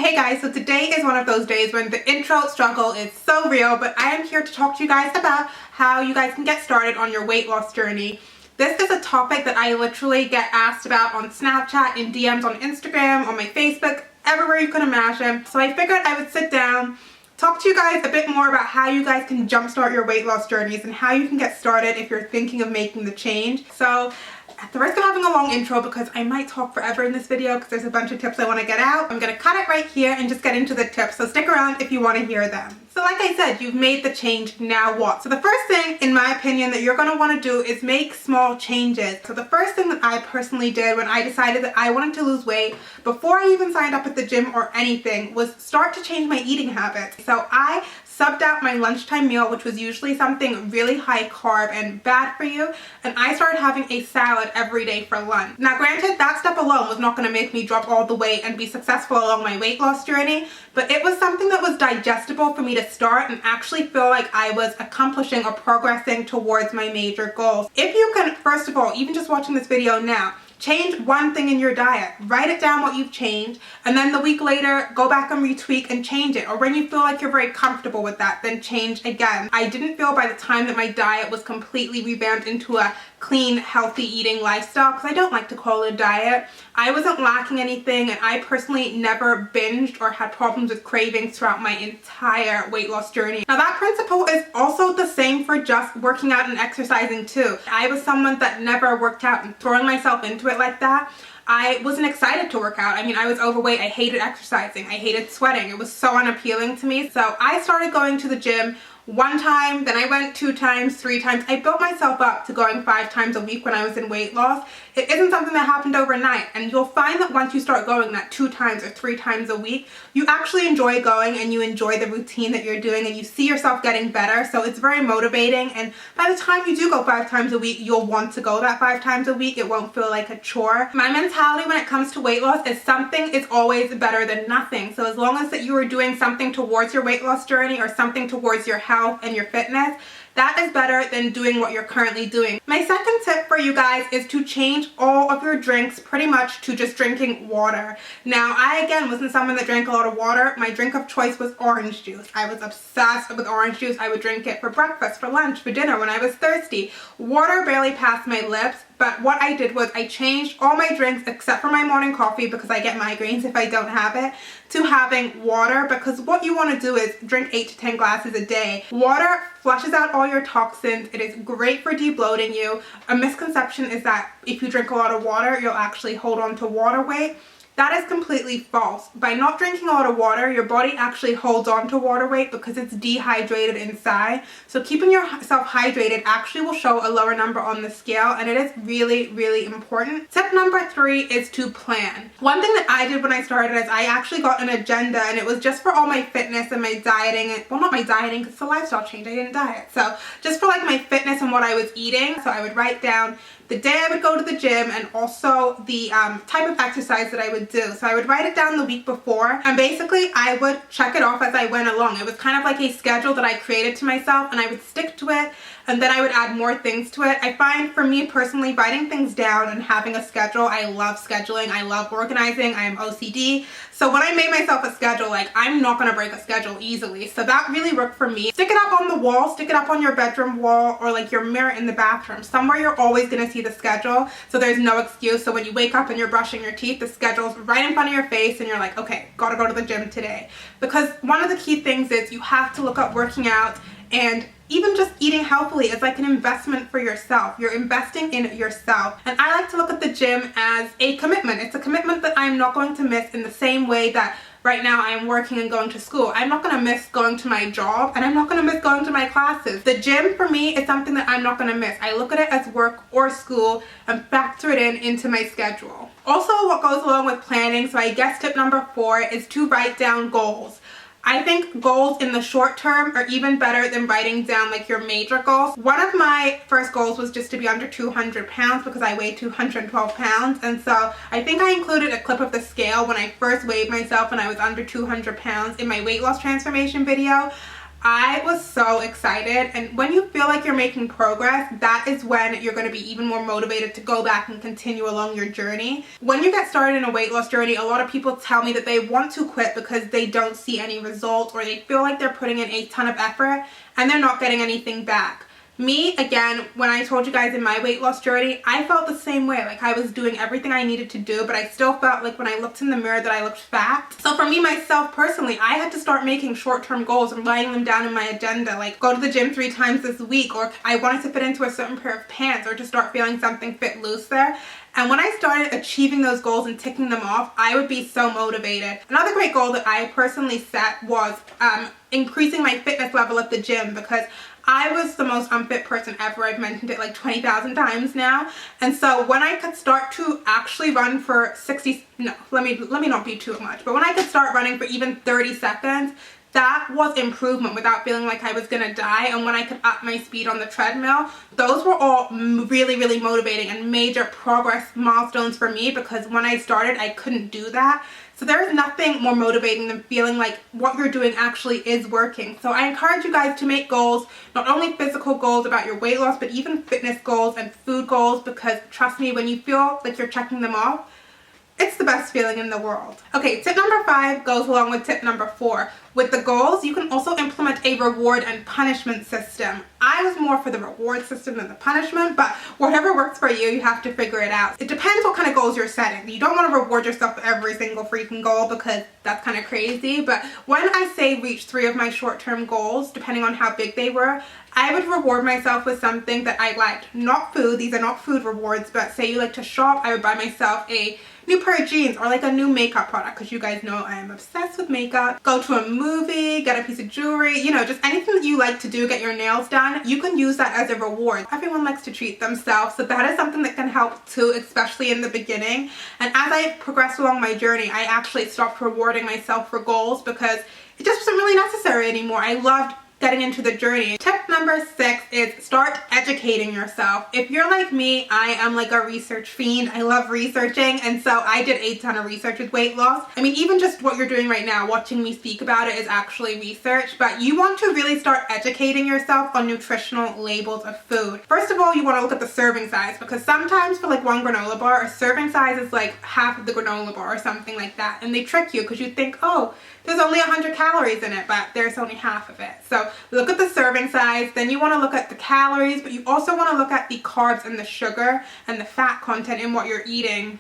Hey guys, so today is one of those days when the intro struggle is so real, but I am here to talk to you guys about how you guys can get started on your weight loss journey. This is a topic that I literally get asked about on Snapchat, in DMs on Instagram, on my Facebook, everywhere you can imagine. So I figured I would sit down, talk to you guys a bit more about how you guys can jumpstart your weight loss journeys and how you can get started if you're thinking of making the change. So at the risk of having a long intro, because I might talk forever in this video because there's a bunch of tips I want to get out, I'm going to cut it right here and just get into the tips, so stick around if you want to hear them. So like I said, you've made the change, now what? So the first thing, in my opinion, that you're going to want to do is make small changes. So the first thing that I personally did when I decided that I wanted to lose weight, before I even signed up at the gym or anything, was start to change my eating habits. So I subbed out my lunchtime meal, which was usually something really high carb and bad for you, and I started having a salad every day for lunch. Now granted, that step alone was not going to make me drop all the weight and be successful along my weight loss journey, but it was something that was digestible for me to start and actually feel like I was accomplishing or progressing towards my major goals. If you can, first of all, even just watching this video now, change one thing in your diet, write it down what you've changed, and then the week later go back and retweak and change it. Or when you feel like you're very comfortable with that, then change again. I didn't feel by the time that my diet was completely revamped into a clean, healthy eating lifestyle, because I don't like to call it a diet, I wasn't lacking anything, and I personally never binged or had problems with cravings throughout my entire weight loss journey. Now that principle is also the same for just working out and exercising too. I was someone that never worked out, and throwing myself into it like that, I wasn't excited to work out. I mean, I was overweight, I hated exercising, I hated sweating, it was so unappealing to me. So I started going to the gym one time, then I went 2 times, 3 times. I built myself up to going 5 times a week when I was in weight loss. It isn't something that happened overnight, and you'll find that once you start going that 2 times or 3 times a week, you actually enjoy going and you enjoy the routine that you're doing and you see yourself getting better. So it's very motivating, and by the time you do go 5 times a week, you'll want to go that 5 times a week. It won't feel like a chore. My mentality when it comes to weight loss is something is always better than nothing. So as long as that you are doing something towards your weight loss journey or something towards your health and your fitness, that is better than doing what you're currently doing. My second tip for you guys is to change all of your drinks pretty much to just drinking water. Now, I again wasn't someone that drank a lot of water. My drink of choice was orange juice. I was obsessed with orange juice. I would drink it for breakfast, for lunch, for dinner when I was thirsty. Water barely passed my lips. But what I did was I changed all my drinks except for my morning coffee, because I get migraines if I don't have it, to having water, because what you want to do is drink 8 to 10 glasses a day. Water flushes out all your toxins. It is great for debloating you. A misconception is that if you drink a lot of water, you'll actually hold on to water weight. That is completely false. By not drinking a lot of water, your body actually holds on to water weight because it's dehydrated inside. So keeping yourself hydrated actually will show a lower number on the scale, and it is really, really important. Tip number 3 is to plan. One thing that I did when I started is I actually got an agenda, and it was just for all my fitness and my dieting. Well, not my dieting, because it's a lifestyle change. I didn't diet. So just for like my fitness and what I was eating. So I would write down the day I would go to the gym and also the type of exercise that I would do. So I would write it down the week before, and basically I would check it off as I went along. It was kind of like a schedule that I created to myself, and I would stick to it, and then I would add more things to it. I find for me personally, writing things down and having a schedule, I love scheduling, I love organizing, I am OCD. So when I made myself a schedule, like, I'm not going to break a schedule easily. So that really worked for me. Stick it up on the wall, stick it up on your bedroom wall, or like your mirror in the bathroom. Somewhere you're always going to see the schedule, so there's no excuse. So when you wake up and you're brushing your teeth, the schedule's right in front of your face and you're like, okay, gotta go to the gym today. Because one of the key things is you have to look up working out, and even just eating healthily is like an investment for yourself. You're investing in yourself. And I like to look at the gym as a commitment. It's a commitment that I'm not going to miss, in the same way that right now I'm working and going to school. I'm not going to miss going to my job, and I'm not going to miss going to my classes. The gym for me is something that I'm not going to miss. I look at it as work or school and factor it into my schedule. Also, what goes along with planning, so I guess tip number 4 is to write down goals. I think goals in the short term are even better than writing down like your major goals. One of my first goals was just to be under 200 pounds because I weighed 212 pounds. And so I think I included a clip of the scale when I first weighed myself when I was under 200 pounds in my weight loss transformation video. I was so excited, and when you feel like you're making progress, that is when you're going to be even more motivated to go back and continue along your journey. When you get started in a weight loss journey, a lot of people tell me that they want to quit because they don't see any results, or they feel like they're putting in a ton of effort and they're not getting anything back. Me, again, when I told you guys in my weight loss journey, I felt the same way. Like I was doing everything I needed to do, but I still felt like when I looked in the mirror that I looked fat. So for me, myself personally, I had to start making short-term goals and writing them down in my agenda, like go to the gym 3 times this week, or I wanted to fit into a certain pair of pants, or to start feeling something fit loose there. And when I started achieving those goals and ticking them off, I would be so motivated. Another great goal that I personally set was increasing my fitness level at the gym, because I was the most unfit person ever. I've mentioned it like 20,000 times now. And so when I could start to actually run for 60, no, let me not be too much, but when I could start running for even 30 seconds, that was improvement without feeling like I was gonna die. And when I could up my speed on the treadmill, those were all really, really motivating and major progress milestones for me, because when I started, I couldn't do that. So there is nothing more motivating than feeling like what you're doing actually is working. So I encourage you guys to make goals, not only physical goals about your weight loss, but even fitness goals and food goals, because trust me, when you feel like you're checking them off, it's the best feeling in the world. Okay, tip number 5 goes along with tip number 4. With the goals, you can also implement a reward and punishment system. I was more for the reward system than the punishment, but whatever works for you, you have to figure it out. It depends what kind of goals you're setting. You don't want to reward yourself for every single freaking goal, because that's kind of crazy. But when I say reach 3 of my short-term goals, depending on how big they were, I would reward myself with something that I liked. Not food, these are not food rewards, but say you like to shop, I would buy myself a new pair of jeans or like a new makeup product, because you guys know I am obsessed with makeup. Go to a movie, get a piece of jewelry, you know, just anything that you like to do, get your nails done, you can use that as a reward. Everyone likes to treat themselves, so that is something that can help too, especially in the beginning. And as I progressed along my journey, I actually stopped rewarding myself for goals because it just wasn't really necessary anymore. I loved getting into the journey. Tip number 6 is start educating yourself. If you're like me, I am like a research fiend. I love researching, and so I did a ton of research with weight loss. I mean, even just what you're doing right now, watching me speak about it, is actually research, but you want to really start educating yourself on nutritional labels of food. First of all, you want to look at the serving size, because sometimes for like one granola bar, a serving size is like half of the granola bar or something like that, and they trick you because you think, oh, there's only 100 calories in it, but there's only half of it. So look at the serving size, then you want to look at the calories, but you also want to look at the carbs and the sugar and the fat content in what you're eating.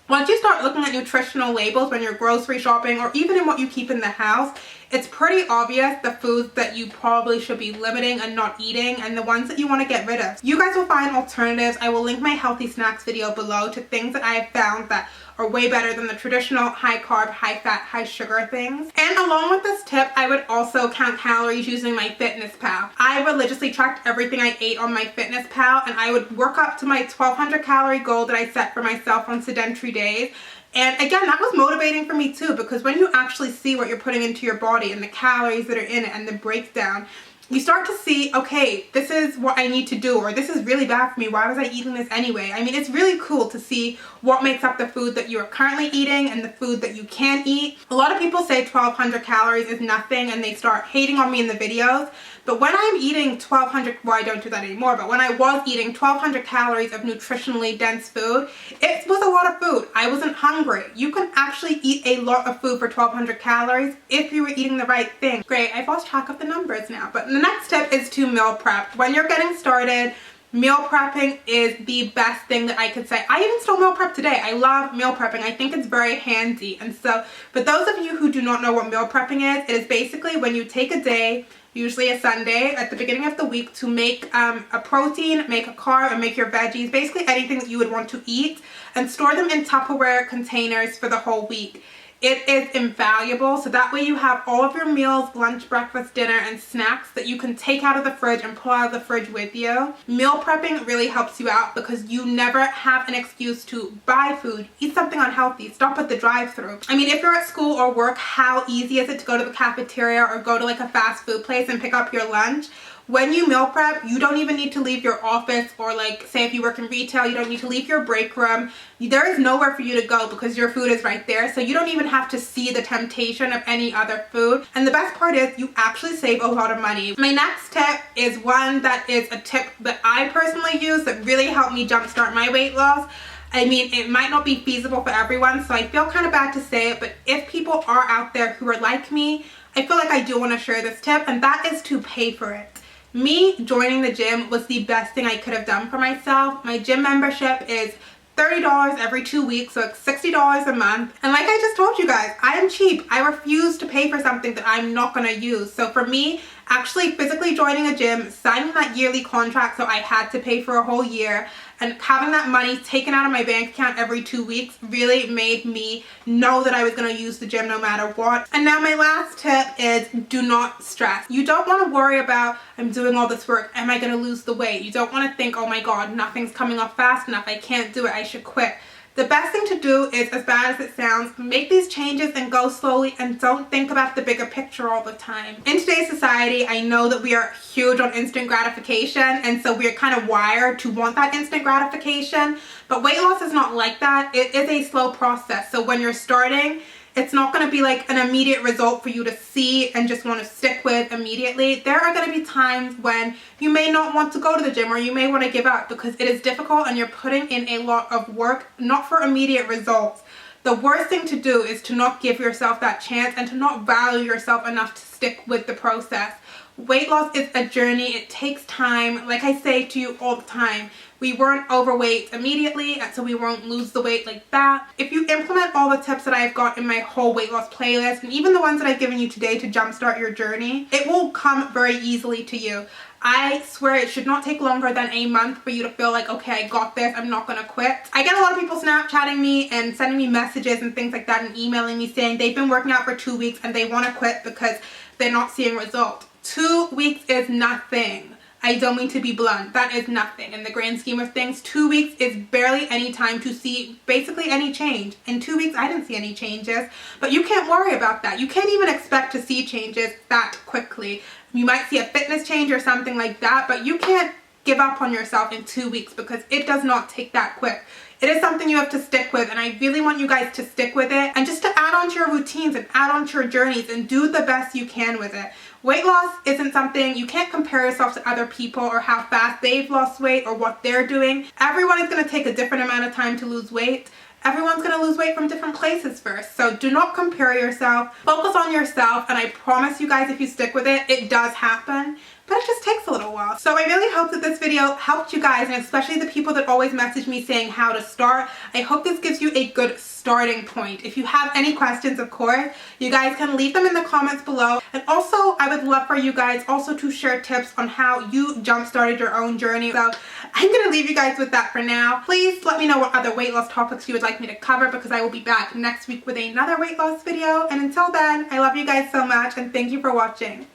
Once you start looking at nutritional labels when you're grocery shopping, or even in what you keep in the house, it's pretty obvious the foods that you probably should be limiting and not eating, and the ones that you want to get rid of. You guys will find alternatives. I will link my healthy snacks video below to things that I have found that are way better than the traditional high carb, high fat, high sugar things. And along with this tip, I would also count calories using my Fitness Pal. I religiously tracked everything I ate on my Fitness Pal, and I would work up to my 1,200 calorie goal that I set for myself on sedentary days. And again, that was motivating for me too, because when you actually see what you're putting into your body and the calories that are in it and the breakdown, you start to see, okay, this is what I need to do, or this is really bad for me. Why was I eating this anyway? I mean, it's really cool to see what makes up the food that you're currently eating and the food that you can't eat. A lot of people say 1,200 calories is nothing, and they start hating on me in the videos. But when I'm eating 1,200, well, I don't do that anymore, but when I was eating 1,200 calories of nutritionally dense food, it was a lot of food. I wasn't hungry. You can actually eat a lot of food for 1,200 calories if you were eating the right thing. Great, I've lost track of the numbers now, but the next tip is to meal prep. When you're getting started, meal prepping is the best thing that I could say. I even still meal prep today. I love meal prepping. I think it's very handy. And so for those of you who do not know what meal prepping is, it is basically when you take a day, usually a Sunday, at the beginning of the week, to make a protein, make a carb, and make your veggies, basically anything that you would want to eat, and store them in Tupperware containers for the whole week. It is invaluable, so that way you have all of your meals, lunch, breakfast, dinner, and snacks that you can take out of the fridge and pull out of the fridge with you. Meal prepping really helps you out because you never have an excuse to buy food, eat something unhealthy, stop at the drive-thru. I mean, if you're at school or work, how easy is it to go to the cafeteria or go to like a fast food place and pick up your lunch? when you meal prep, you don't even need to leave your office, or like say if you work in retail, you don't need to leave your break room. There is nowhere for you to go because your food is right there, so you don't even have to see the temptation of any other food. And the best part is you actually save a lot of money. My next tip is one that is a tip that I personally use that really helped me jumpstart my weight loss. I mean, it might not be feasible for everyone, so I feel kind of bad to say it, but if people are out there who are like me, I feel like I do want to share this tip, and that is to pay for it. Me joining the gym was the best thing I could have done for myself. My gym membership is $30 every 2 weeks, so it's $60 a month. And like I just told you guys, I am cheap. I refuse to pay for something that I'm not going to use. So for me, actually physically joining a gym, signing that yearly contract, so I had to pay for a whole year, and having that money taken out of my bank account every 2 weeks really made me know that I was going to use the gym no matter what. And now my last tip is do not stress. You don't want to worry about, I'm doing all this work, am I going to lose the weight? You don't want to think, oh my god, nothing's coming off fast enough, I can't do it, I should quit. The best thing to do is, as bad as it sounds, make these changes and go slowly, and don't think about the bigger picture all the time. In today's society, I know that we are huge on instant gratification, and so we're kind of wired to want that instant gratification, but weight loss is not like that. It is a slow process. So when you're starting, it's not going to be like an immediate result for you to see and just want to stick with immediately. There are going to be times when you may not want to go to the gym, or you may want to give up because it is difficult and you're putting in a lot of work, not for immediate results. The worst thing to do is to not give yourself that chance and to not value yourself enough to stick with the process. Weight loss is a journey. It takes time. Like I say to you all the time, we weren't overweight immediately, and so we won't lose the weight like that. If you implement all the tips that I've got in my whole weight loss playlist, and even the ones that I've given you today to jumpstart your journey, it will come very easily to you. I swear it should not take longer than a month for you to feel like, okay, I got this, I'm not gonna quit. I get a lot of people Snapchatting me and sending me messages and things like that, and emailing me saying they've been working out for 2 weeks and they want to quit because they're not seeing results. 2 weeks is nothing. I don't mean to be blunt. That is nothing in the grand scheme of things. 2 weeks is barely any time to see basically any change. In 2 weeks, I didn't see any changes, but you can't worry about that. You can't even expect to see changes that quickly. You might see a fitness change or something like that, but you can't give up on yourself in 2 weeks because it does not take that quick. It is something you have to stick with, and I really want you guys to stick with it and just to add on to your routines and add on to your journeys and do the best you can with it. Weight loss isn't something, you can't compare yourself to other people or how fast they've lost weight or what they're doing. Everyone is going to take a different amount of time to lose weight. Everyone's going to lose weight from different places first. So do not compare yourself. Focus on yourself, and I promise you guys, if you stick with it, it does happen. But it just takes a little while. So I really hope that this video helped you guys, and especially the people that always message me saying how to start. I hope this gives you a good starting point. If you have any questions, of course, you guys can leave them in the comments below. And also, I would love for you guys also to share tips on how you jump-started your own journey. So I'm going to leave you guys with that for now. Please let me know what other weight loss topics you would like me to cover, because I will be back next week with another weight loss video. And until then, I love you guys so much, and thank you for watching.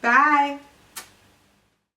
Bye!